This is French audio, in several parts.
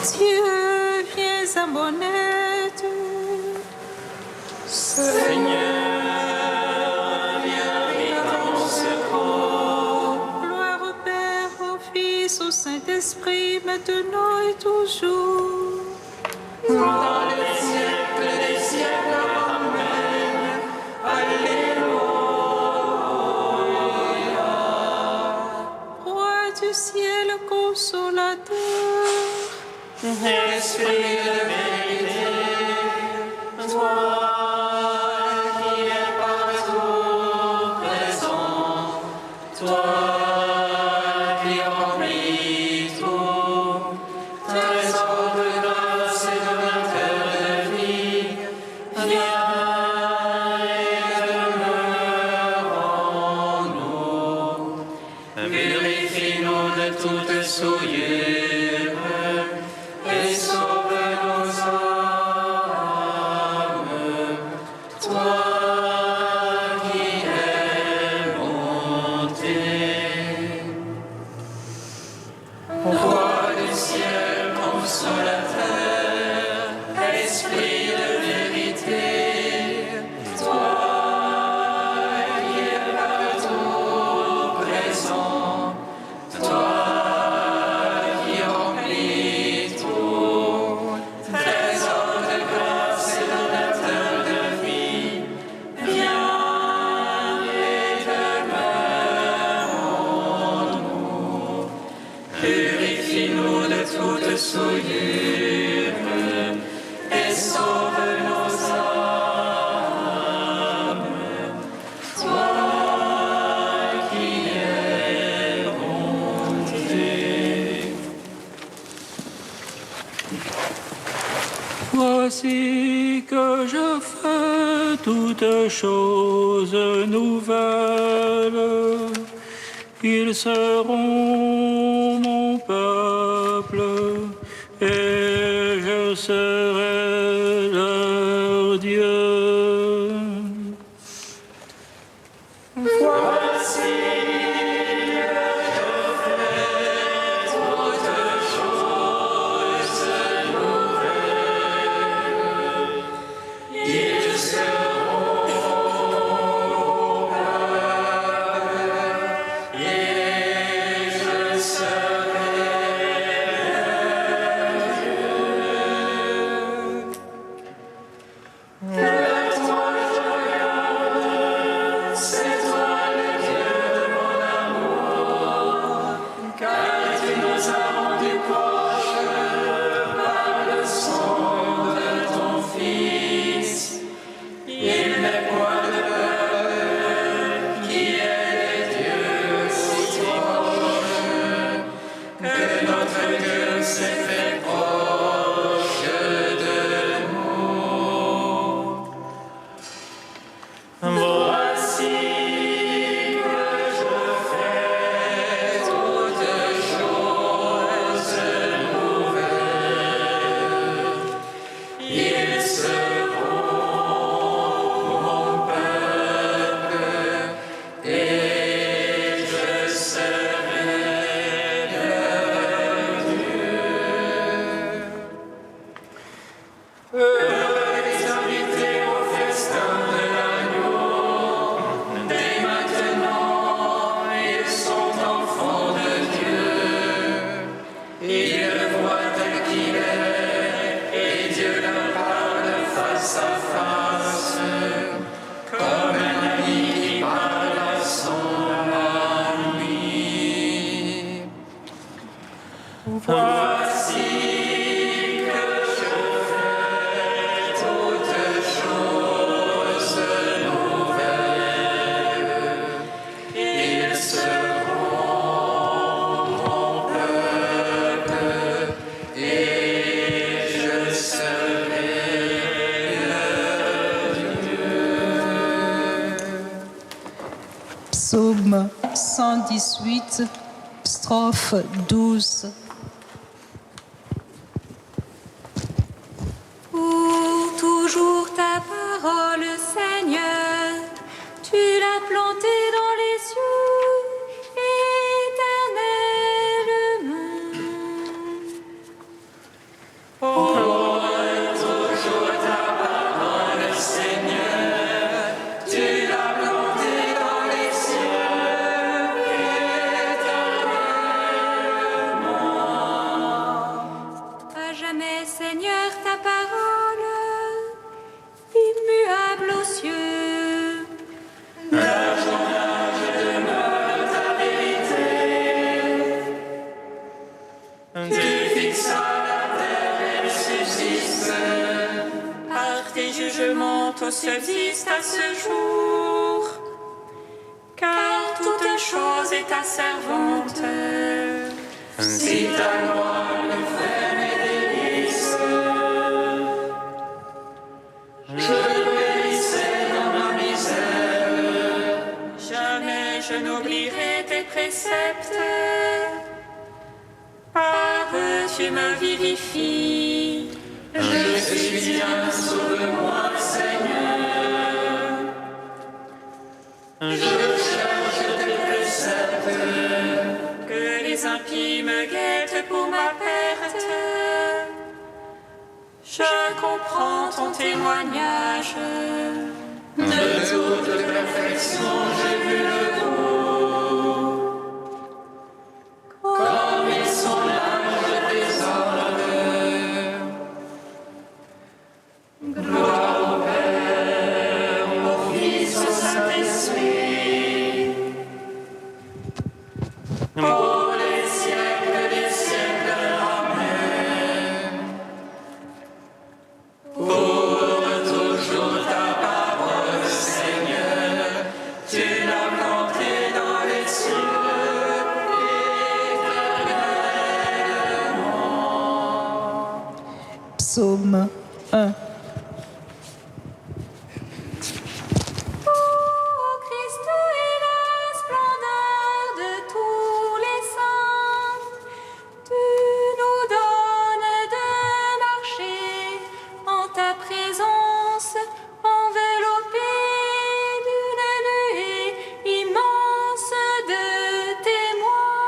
Dieu, viens à mon aide. Seigneur, viens vite à mon secours. Gloire au Père, au Fils, au Saint-Esprit, maintenant et toujours. Dans les siècles des siècles, Amen. Alléluia. Roi du ciel consolateur, Esprit de vérité, toi qui es partout présent, toi qui remplis tout, trésor de grâce et de donateur de vie, viens et demeure en nous. Purifie-nous de toute souillure et sauve nos âmes. Toi qui es bonté. Roi du ciel consolateur, esprit de vérité, toi qui es partout présent, toi qui remplis tout, trésor de grâce et donateur de vie, viens et demeure en nous. Purifie-nous de toute souillure et sauve nos âmes. Toi qui es bonté. Voici que je fais toutes choses nouvelles. Ils seront mon peuple et je serai leur Dieu. Voici toutes choses nouvelles. Ils seront mon peuple et je serai leur Dieu. Lève-toi, je regarde, c'est toi le Dieu de mon amour, car tu nous as rendus proches par le sang de ton Fils. Il n'est point de peuple qui ait des dieux si proches, que notre Dieu s'est fait proche de nous. Voici que je fais toutes choses nouvelles. Ils seront mon peuple et je serai leur Dieu. Les invités au festin de l'agneau, dès maintenant, ils sont enfants de Dieu. Ils le voient tel qu'il est, et Dieu leur parle face à face, comme un ami qui parle à son ami. Voici que je fais toutes choses nouvelles. Ils seront mon peuple et je serai leur Dieu. Psaume 118, strophe 12. Pour toujours ta parole, Seigneur, tu l'as plantée dans les cieux éternellement. tout subsiste à ce jour, car toute chose est ta servante. Si ta loi me fait mes délices, je périsserai dans ma misère. Jamais je n'oublierai tes préceptes, par eux tu me vivifies. Je suis bien, sauve-moi, Seigneur. Je cherche tes préceptes. Que les impies me guettent pour ma perte. Je comprends ton témoignage. De toute perfection, j'ai vu le bout. Comme ils sont larges des ordres. Gloire au Père, au Fils, au Saint-Esprit. Pour les siècles des siècles, Amen. Pour toujours ta parole, Seigneur, tu l'as plantée dans les cieux éternellement. Psaume 1. Ô Christ est la splendeur de tous les saints. Tu nous donnes de marcher en ta présence, enveloppés d'une nuée immense de témoins.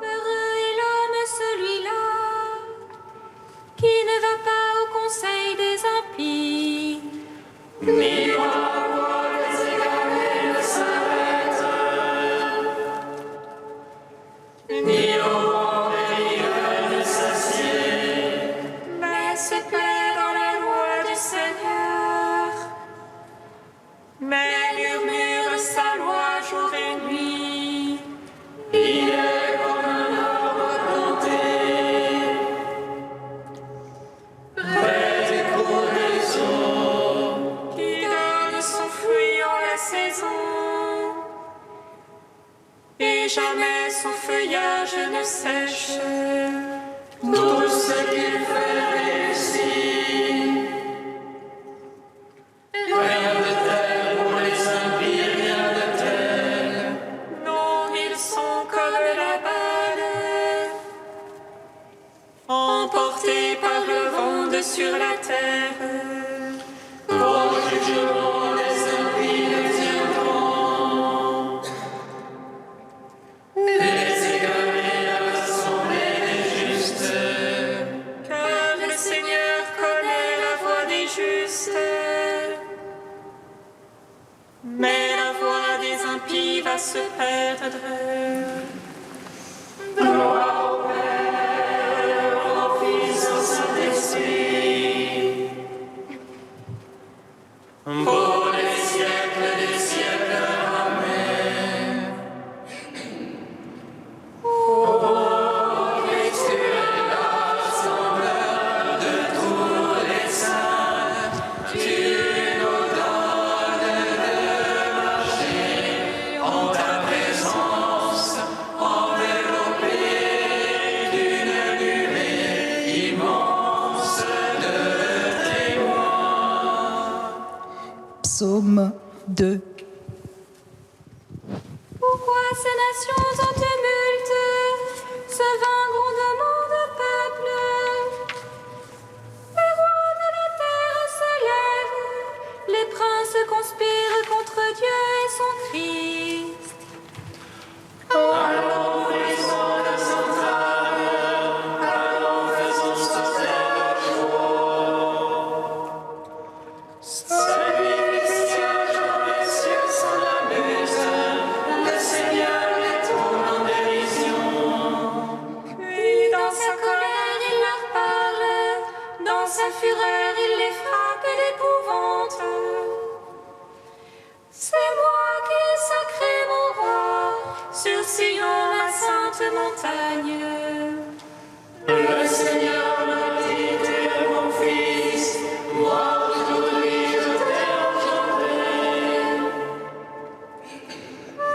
Heureux est l'homme celui-là qui ne va pas au conseil des impies, Ni dans la voie des égarés ne s'arrête, ni au vent périlleux ne s'assied. Mais se plaît dans la loi du Seigneur. Mais murmure sa loi jour et nuit. Il est comme un arbre planté près des cours des eaux, Qui donne son fruit en la saison, et jamais son feuillage ne sèche. tout ce qu'il fait réussit. Rien de tel pour les impies, rien de tel. Non, ils sont comme la balle, emportés par le vent de sur la terre. Au jugement, les impies le tiendront. Les égarés à l'assemblée des justes. Car le Seigneur connaît la voie des justes, mais la voie des impies va se perdre. Gloire au Père, au Fils, au Saint-Esprit. Pour les siècles des siècles, Amen. Ô Christ, tu es la splendeur de tous les saints. Tu nous donnes de marcher en ta présence, enveloppés d'une nuée immense de témoins. Psaume 2. pourquoi ces nations en tumulte, ce vain grondement de peuple? Les rois de la terre se lèvent, les princes conspirent contre Dieu et son Christ. Allons, brisons le central, allons, faisons sauter le jour. Celui qui siège dans les cieux s'en amuse, montagne. Le Seigneur m'a dit, tu es mon fils, moi aujourd'hui je t'ai engendré.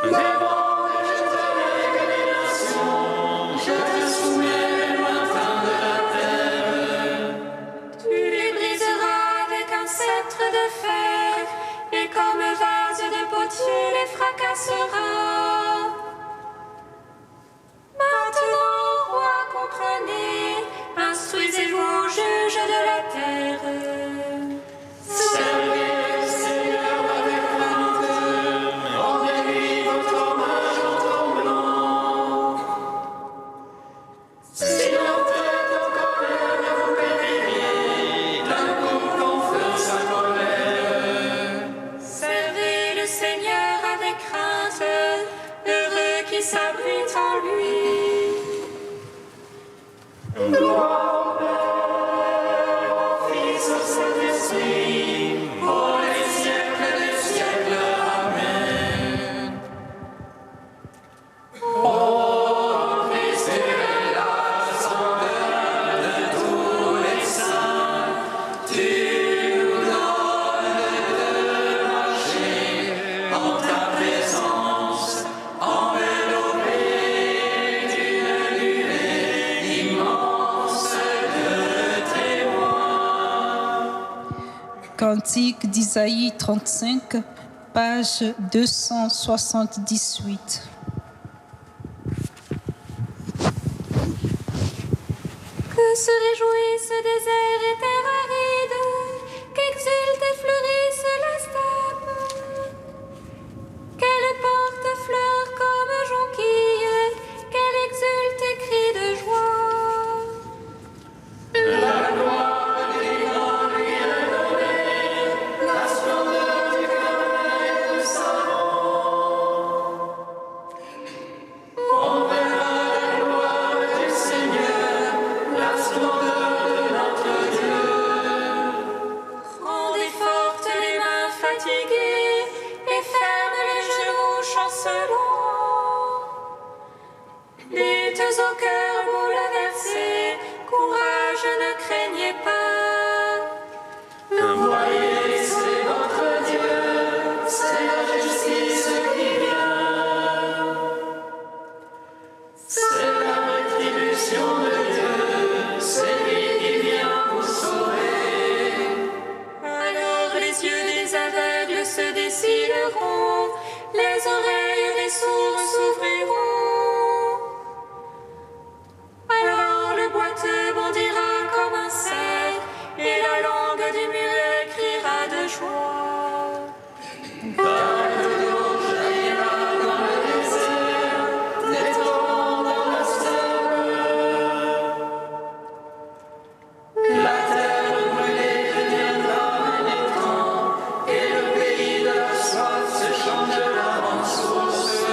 Des mondes je te lègue les nations, je te soumets les lointains de la terre. Tu les briseras avec un sceptre de fer, et comme vase de potier les fracasseras. Maintenant, roi, comprenez, instruisez-vous, juges de la terre. Servez le Seigneur avec crainte, rendez-lui votre hommage en tremblant. Si l'entête en colère vous périrez, d'un coup confère sa colère. Servez le Seigneur avec crainte, heureux qui s'abrite en lui. Gloire au Père, au Fils, au Saint-Esprit, pour les siècles des siècles. Amen. Ô Christ, tu es la sauveur de tous les saints, tu nous donnes de marcher en ta présence, enveloppés d'une nuée immense de témoins. Cantique d'Isaïe 35, page 278. Que se réjouisse désert et terre aride, qu'exulte et fleurisse la steppe. Qu'elle porte fleurs comme jonquille, qu'elle exulte et crie de joie. La gloire du grand lui est donnée, la splendeur du Carmel et de Saron. On verra la gloire du Seigneur, la splendeur de notre Dieu. Rendez fortes les mains fatiguées et ferme les genoux chancelants. Dites au cœur bouleversé, courage, ne craignez pas. Voyez, c'est votre Dieu, c'est la justice qui vient. C'est la rétribution de Dieu, c'est lui qui vient vous sauver. Alors les yeux des aveugles se décideront, les oreilles des sourds s'ouvriront. Alors le boiteux bondira comme un cerf, et la langue du muet criera de joie. Car l'eau jaillira dans le désert, des torrents dans la steppe. La terre brûlée deviendra un étang, et le pays de la soif se changera en source.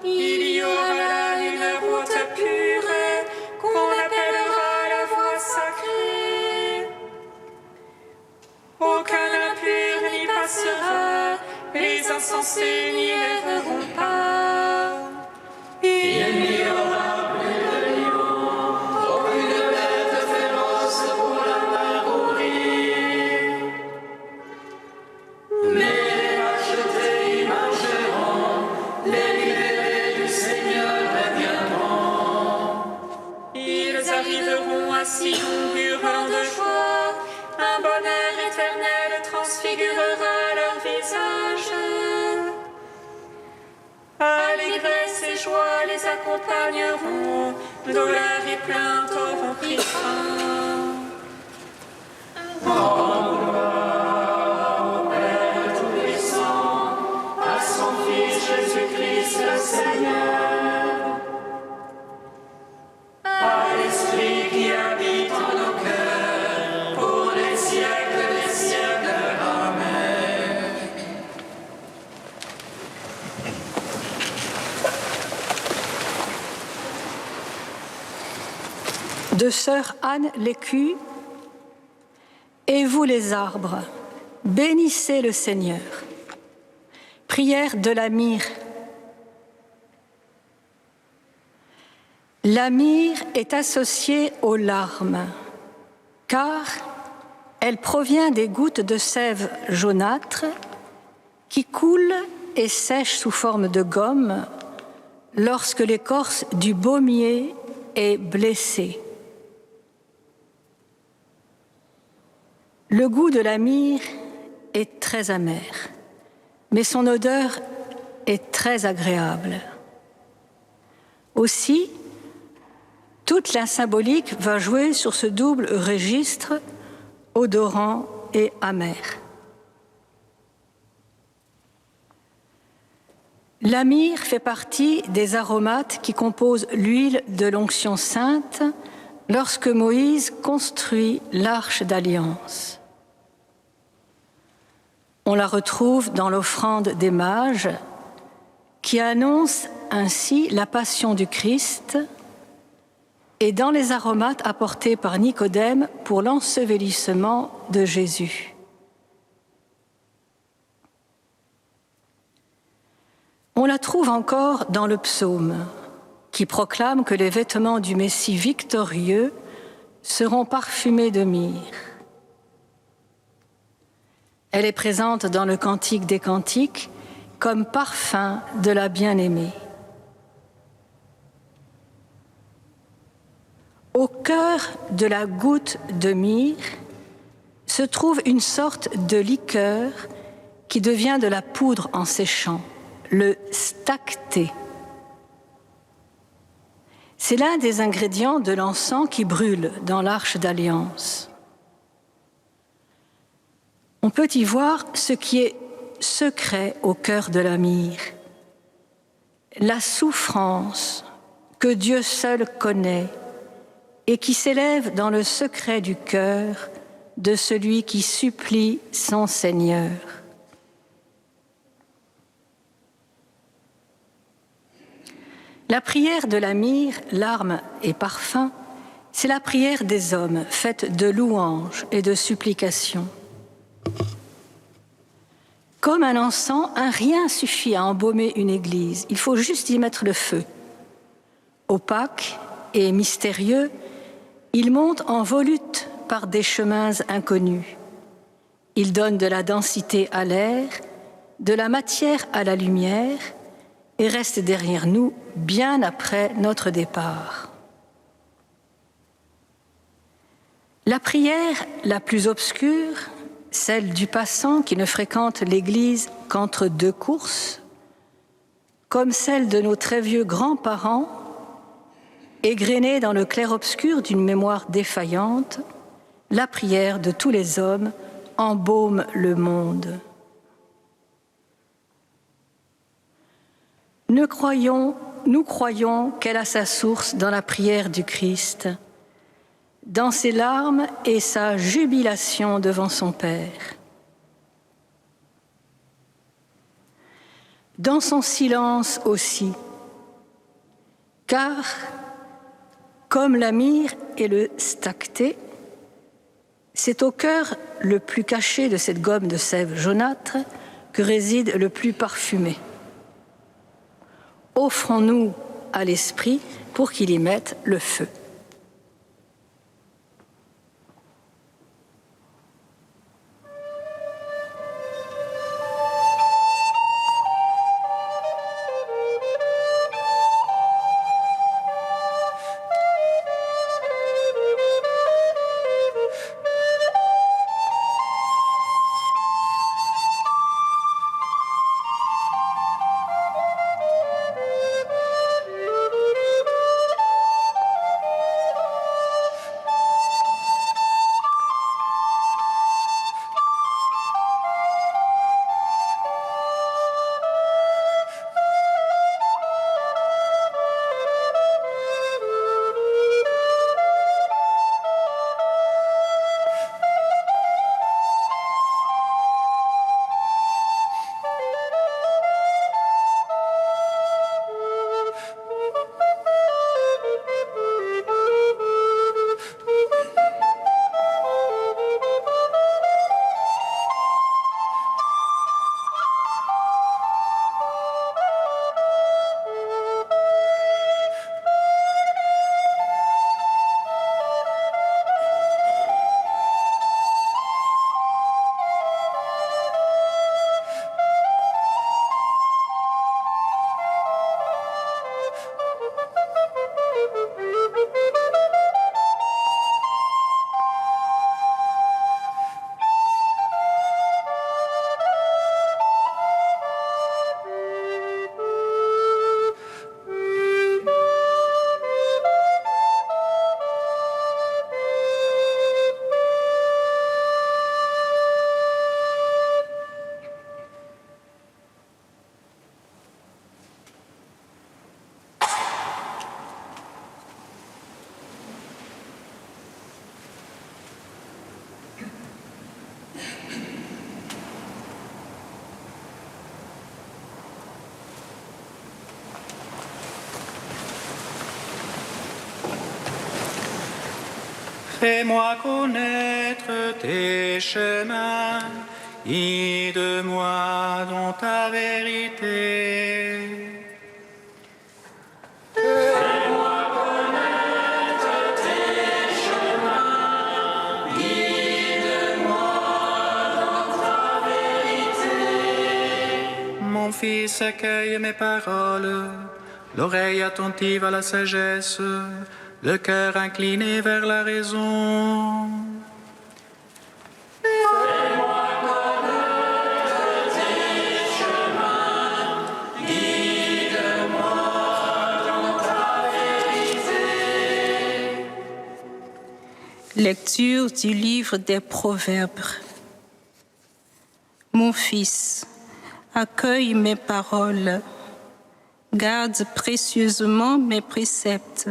Il y aura là une route pure, qu'on appellera la voie sacrée. Aucun impur n'y passera, les insensés n'y erreront pas. Il n'y aura plus de lion, aucune bête féroce pour la parcourir. Mais les rachetés y marcheront, les libérés du Seigneur reviendront. Ils arriveront à Sion hurlant de joie, un bonheur éternel transfigurera leur visage. Allégresse et joie les accompagneront, douleur et plainte auront pris fin. À son Fils Jésus-Christ le Seigneur, à l'Esprit qui habite en nos cœurs, pour les siècles des siècles. Amen. De sœur Anne Lécu. Et vous les arbres, bénissez le Seigneur. Prière de la myrrhe. La myrrhe est associée aux larmes, car elle provient des gouttes de sève jaunâtre qui coulent et sèchent sous forme de gomme lorsque l'écorce du baumier est blessée. Le goût de la myrrhe est très amer, mais son odeur est très agréable. Aussi, toute la symbolique va jouer sur ce double registre odorant et amer. La myrrhe fait partie des aromates qui composent l'huile de l'onction sainte lorsque Moïse construit l'arche d'alliance. On la retrouve dans l'offrande des mages qui annonce ainsi la passion du Christ et dans les aromates apportés par Nicodème pour l'ensevelissement de Jésus. On la trouve encore dans le psaume, qui proclame que les vêtements du Messie victorieux seront parfumés de myrrhe. Elle est présente dans le Cantique des Cantiques comme parfum de la bien-aimée. Au cœur de la goutte de myrrhe se trouve une sorte de liqueur qui devient de la poudre en séchant, le stacté. C'est l'un des ingrédients de l'encens qui brûle dans l'Arche d'Alliance. On peut y voir ce qui est secret au cœur de la myrrhe, la souffrance que Dieu seul connaît et qui s'élève dans le secret du cœur de celui qui supplie son Seigneur. La prière de la myrrhe, larmes et parfums, c'est la prière des hommes, faite de louanges et de supplications. Comme un encens, un rien suffit à embaumer une église. Il faut juste y mettre le feu. Opaque et mystérieux, il monte en volute par des chemins inconnus. Il donne de la densité à l'air, de la matière à la lumière, et reste derrière nous bien après notre départ. La prière la plus obscure, celle du passant qui ne fréquente l'Église qu'entre deux courses, comme celle de nos très vieux grands-parents, égrenée dans le clair-obscur d'une mémoire défaillante, la prière de tous les hommes embaume le monde. Nous croyons qu'elle a sa source dans la prière du Christ, dans ses larmes et sa jubilation devant son Père. Dans son silence aussi, car, comme la myrrhe et le stacté, c'est au cœur le plus caché de cette gomme de sève jaunâtre que réside le plus parfumé. Offrons-nous à l'Esprit pour qu'il y mette le feu. Fais-moi connaître tes chemins, guide-moi dans ta vérité. Fais-moi connaître tes chemins, guide-moi dans ta vérité. Mon fils, accueille mes paroles, l'oreille attentive à la sagesse, le cœur incliné vers la raison. Fais-moi connaître tes chemins, guide-moi dans ta vérité. Lecture du livre des Proverbes. Mon fils, accueille mes paroles, garde précieusement mes préceptes.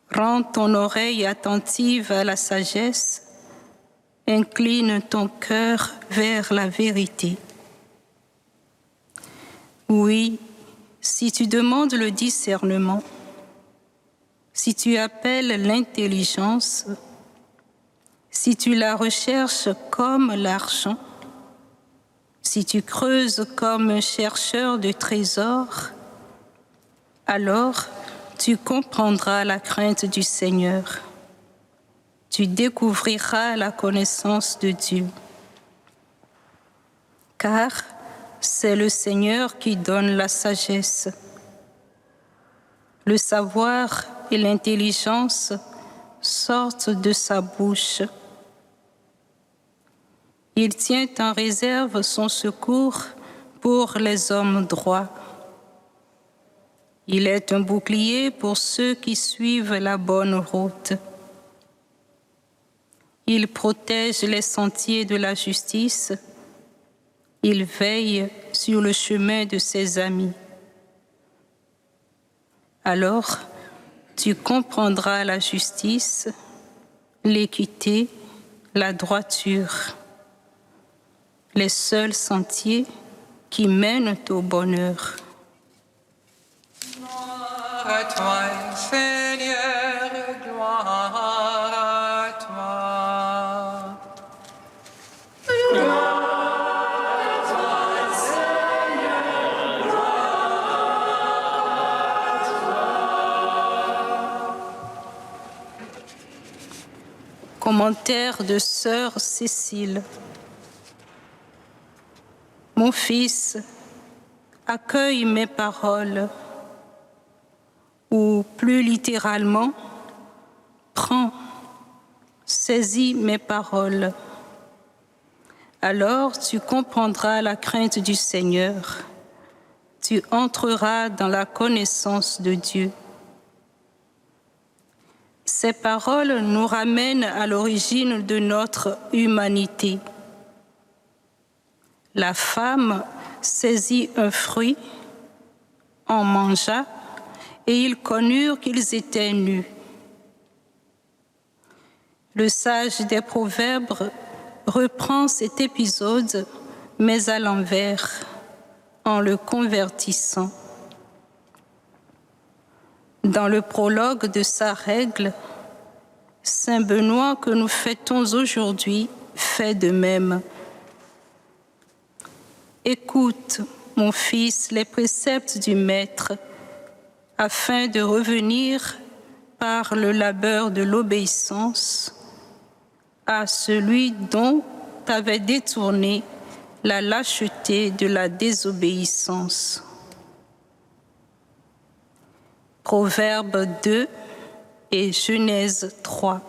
Rends ton oreille attentive à la sagesse, incline ton cœur vers la vérité. Oui, si tu demandes le discernement, si tu appelles l'intelligence, si tu la recherches comme l'argent, si tu creuses comme un chercheur de trésors, alors tu comprendras la crainte du Seigneur. Tu découvriras la connaissance de Dieu. Car c'est le Seigneur qui donne la sagesse. Le savoir et l'intelligence sortent de sa bouche. Il tient en réserve son secours pour les hommes droits. Il est un bouclier pour ceux qui suivent la bonne route. Il protège les sentiers de la justice. Il veille sur le chemin de ses amis. Alors, tu comprendras la justice, l'équité, la droiture, les seuls sentiers qui mènent au bonheur. Gloire à toi, Seigneur, gloire à toi. Gloire à toi, Seigneur, gloire à toi. Commentaire de sœur Cécile. Mon fils, accueille mes paroles, ou plus littéralement, prends, saisis mes paroles. Alors tu comprendras la crainte du Seigneur, tu entreras dans la connaissance de Dieu. Ces paroles nous ramènent à l'origine de notre humanité. La femme saisit un fruit, en mangea, et ils connurent qu'ils étaient nus. Le sage des Proverbes reprend cet épisode, mais à l'envers, en le convertissant. Dans le prologue de sa règle, Saint Benoît, que nous fêtons aujourd'hui, fait de même. Écoute, mon fils, les préceptes du Maître, afin de revenir par le labeur de l'obéissance à celui dont t'avait détourné la lâcheté de la désobéissance. Proverbes 2 et Genèse 3.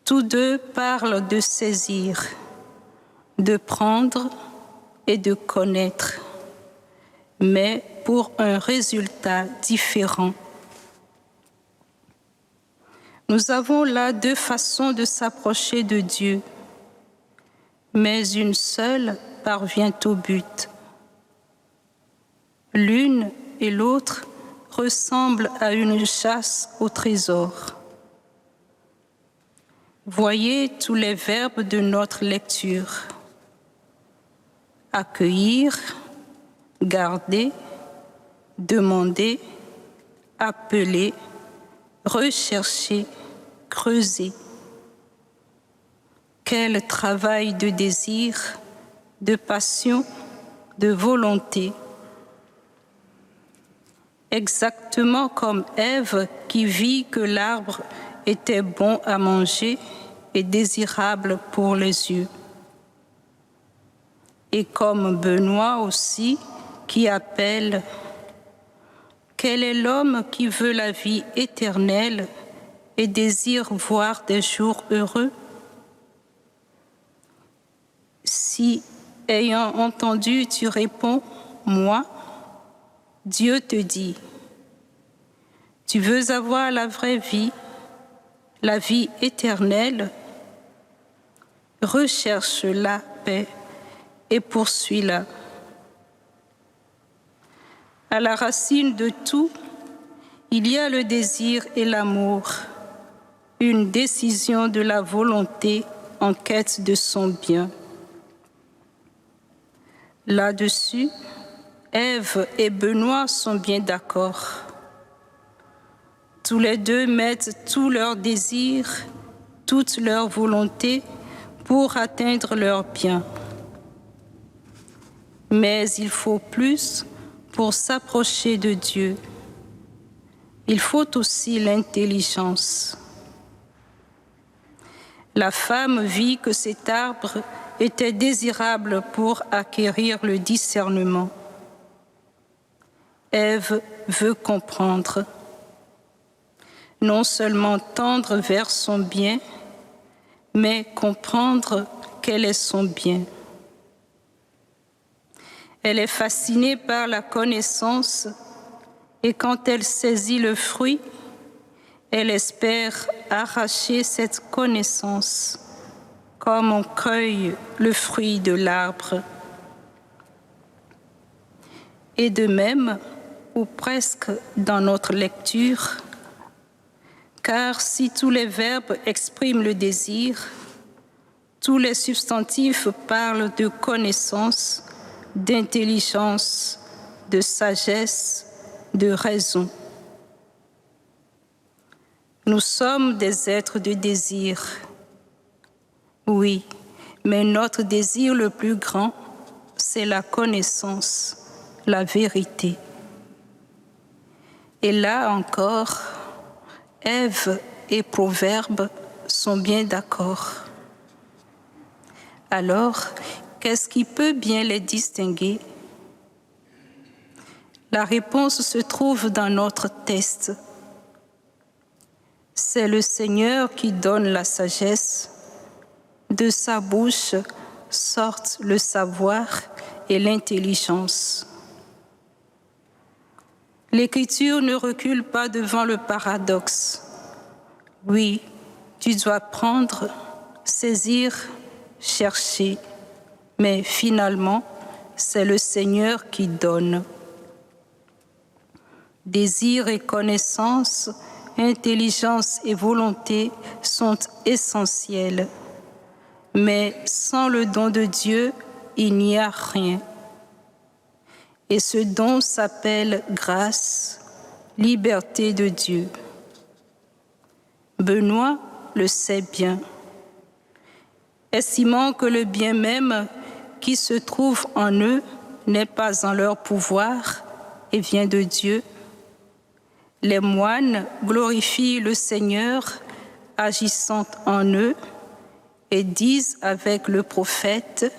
Tous deux parlent de saisir, de prendre et de connaître, mais pour un résultat différent. Nous avons là deux façons de s'approcher de Dieu, mais une seule parvient au but. L'une et l'autre ressemblent à une chasse au trésor. Voyez tous les verbes de notre lecture. Accueillir, garder, demander, appeler, rechercher, creuser. Quel travail de désir, de passion, de volonté. Exactement comme Ève qui vit que l'arbre était bon à manger et désirable pour les yeux. Et comme Benoît aussi qui appelle « Quel est l'homme qui veut la vie éternelle et désire voir des jours heureux ?» Si, ayant entendu, tu réponds « Moi », Dieu te dit « Tu veux avoir la vraie vie, la vie éternelle, recherche la paix et poursuis-la. À la racine de tout, il y a le désir et l'amour, une décision de la volonté en quête de son bien. Là-dessus, Ève et Benoît sont bien d'accord. Tous les deux mettent tout leur désir, toute leur volonté pour atteindre leur bien. Mais il faut plus pour s'approcher de Dieu. Il faut aussi l'intelligence. La femme vit que cet arbre était désirable pour acquérir le discernement. Ève veut comprendre, non seulement tendre vers son bien, mais comprendre quel est son bien. Elle est fascinée par la connaissance et quand elle saisit le fruit, elle espère arracher cette connaissance comme on cueille le fruit de l'arbre. Et de même, ou presque dans notre lecture, car si tous les verbes expriment le désir, tous les substantifs parlent de connaissance, d'intelligence, de sagesse, de raison. Nous sommes des êtres de désir. Oui, mais notre désir le plus grand, c'est la connaissance, la vérité. Et là encore, Ève et Proverbe sont bien d'accord. Alors, qu'est-ce qui peut bien les distinguer? La réponse se trouve dans notre texte. C'est le Seigneur qui donne la sagesse. De sa bouche sortent le savoir et l'intelligence. L'Écriture ne recule pas devant le paradoxe. Oui, tu dois prendre, saisir, chercher, mais finalement, c'est le Seigneur qui donne. Désir et connaissance, intelligence et volonté sont essentiels. Mais sans le don de Dieu, il n'y a rien. Et ce don s'appelle grâce, liberté de Dieu. Benoît le sait bien. Estimant que le bien même qui se trouve en eux n'est pas en leur pouvoir et vient de Dieu, les moines glorifient le Seigneur agissant en eux et disent avec le prophète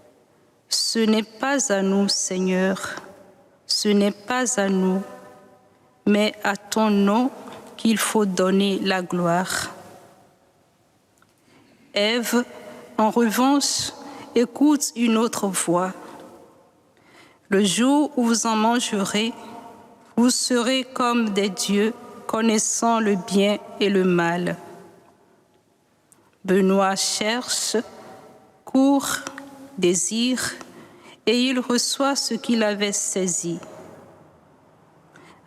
« Ce n'est pas à nous, Seigneur, ce n'est pas à nous, mais à ton nom qu'il faut donner la gloire. » Ève, en revanche, écoute une autre voix. « Le jour où vous en mangerez, vous serez comme des dieux, connaissant le bien et le mal. » Benoît cherche, court, désire, et il reçoit ce qu'il avait saisi.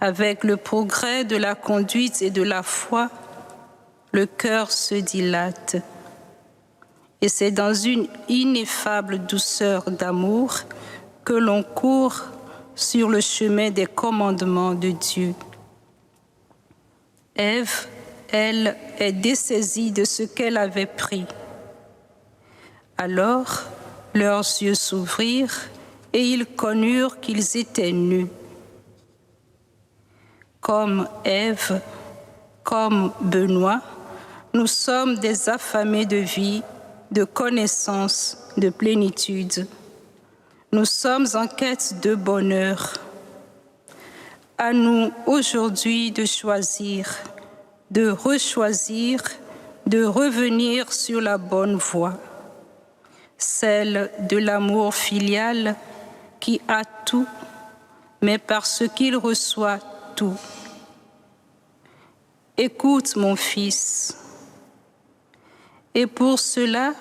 Avec le progrès de la conduite et de la foi, le cœur se dilate. Et c'est dans une ineffable douceur d'amour que l'on court sur le chemin des commandements de Dieu. Ève, elle, est dessaisie de ce qu'elle avait pris. Alors, leurs yeux s'ouvrirent et ils connurent qu'ils étaient nus. Comme Ève, comme Benoît, nous sommes des affamés de vie, de connaissance, de plénitude. Nous sommes en quête de bonheur. À nous aujourd'hui de choisir, de rechoisir, de revenir sur la bonne voie, celle de l'amour filial qui a tout, mais parce qu'il reçoit tout. Écoute, mon fils, et pour cela,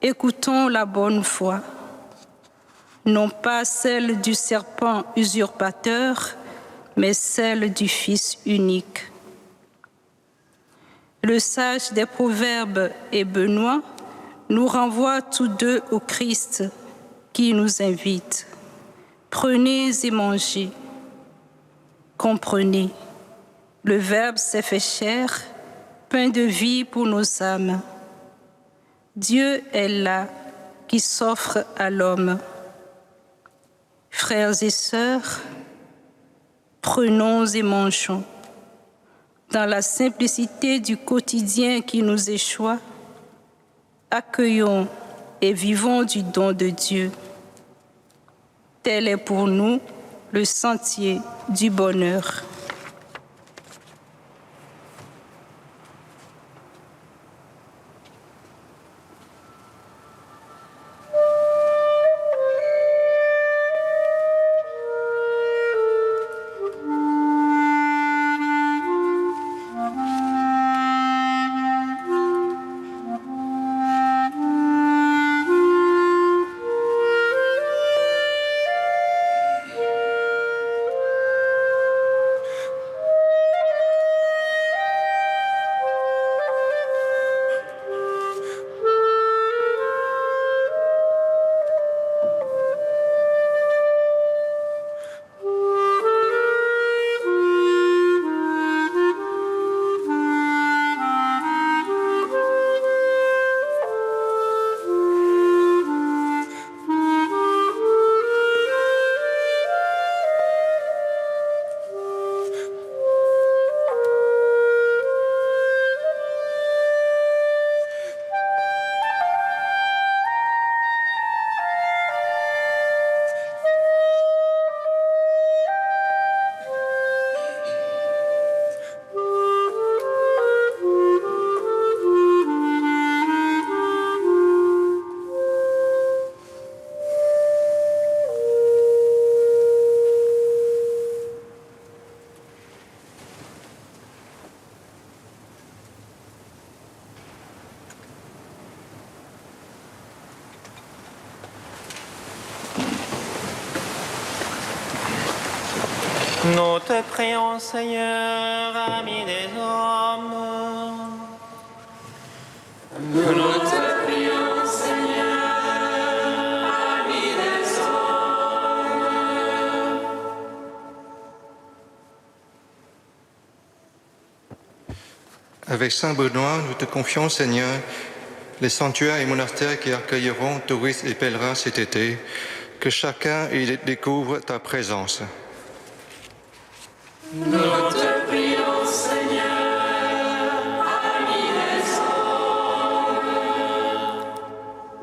écoutons la bonne voix, non pas celle du serpent usurpateur, mais celle du Fils unique. Le sage des Proverbes et Benoît nous renvoient tous deux au Christ qui nous invite. Prenez et mangez. Comprenez, le Verbe s'est fait chair, pain de vie pour nos âmes. Dieu est là qui s'offre à l'homme. Frères et sœurs, prenons et mangeons. Dans la simplicité du quotidien qui nous échoit, accueillons et vivons du don de Dieu. Tel est pour nous le sentier du bonheur. Nous te prions, Seigneur, ami des hommes. Nous te prions, Seigneur, ami des hommes. Avec Saint Benoît, nous te confions, Seigneur, les sanctuaires et monastères qui accueilleront touristes et pèlerins cet été, que chacun y découvre ta présence. Nous te prions, Seigneur, ami des hommes.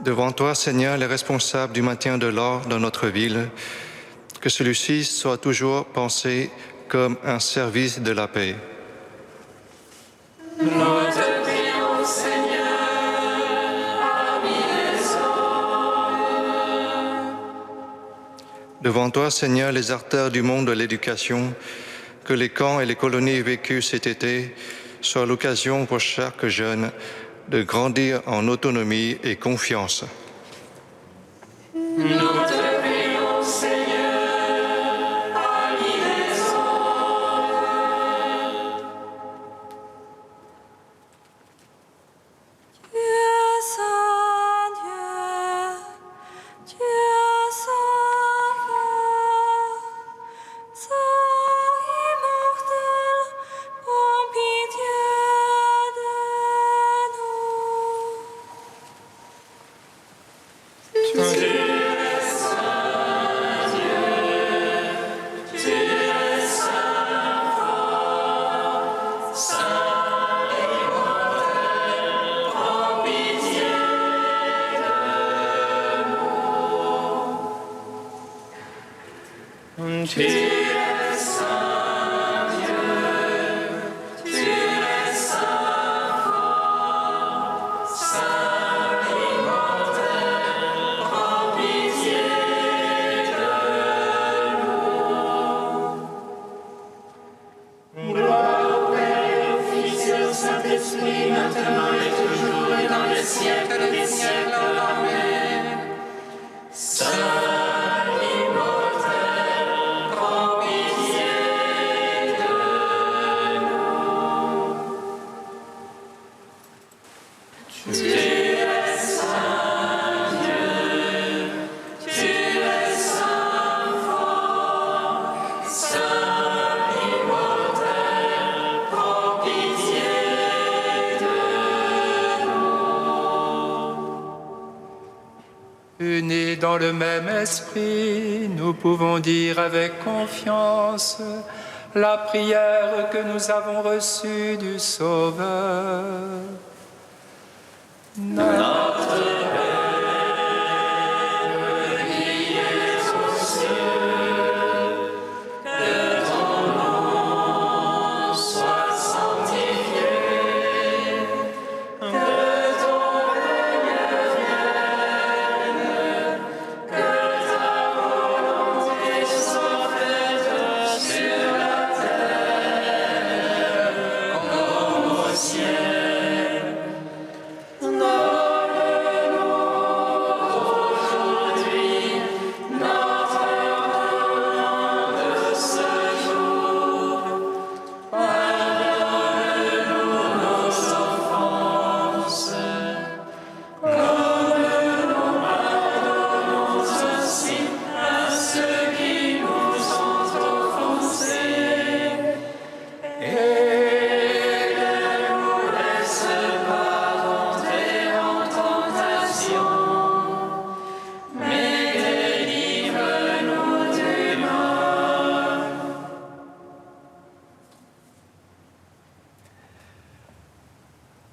Devant toi, Seigneur, les responsables du maintien de l'ordre dans notre ville, que celui-ci soit toujours pensé comme un service de la paix. Nous te prions, Seigneur, ami des hommes. Devant toi, Seigneur, les acteurs du monde de l'éducation, que les camps et les colonies vécues cet été soient l'occasion pour chaque jeune de grandir en autonomie et confiance. Nous te prions, Seigneur, ami des hommes. Dieu saint, Dieu saint, immortel, Tu es saint Dieu, tu es saint fort, saint immortel, prends pitié de nous. Gloire au Père, au Fils et au Saint-Esprit, maintenant et toujours et dans les siècles des siècles. Amen. Saint immortel, prends pitié de nous. Tu es saint Dieu, tu es saint fort, saint immortel, prends pitié de nous. Unis dans le même esprit, nous pouvons dire avec confiance la prière que nous avons reçue du Sauveur. Notre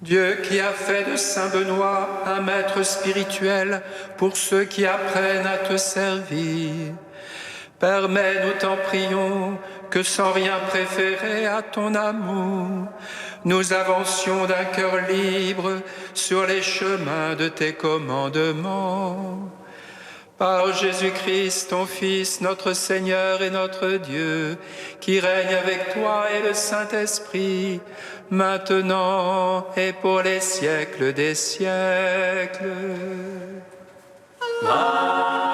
Dieu qui a fait de Saint Benoît un maître spirituel pour ceux qui apprennent à te servir, permets, nous t'en prions, que sans rien préférer à ton amour, nous avancions d'un cœur libre sur les chemins de tes commandements. Par Jésus-Christ, ton Fils, notre Seigneur et notre Dieu, qui règne avec toi et le Saint-Esprit, maintenant et pour les siècles des siècles. Amen.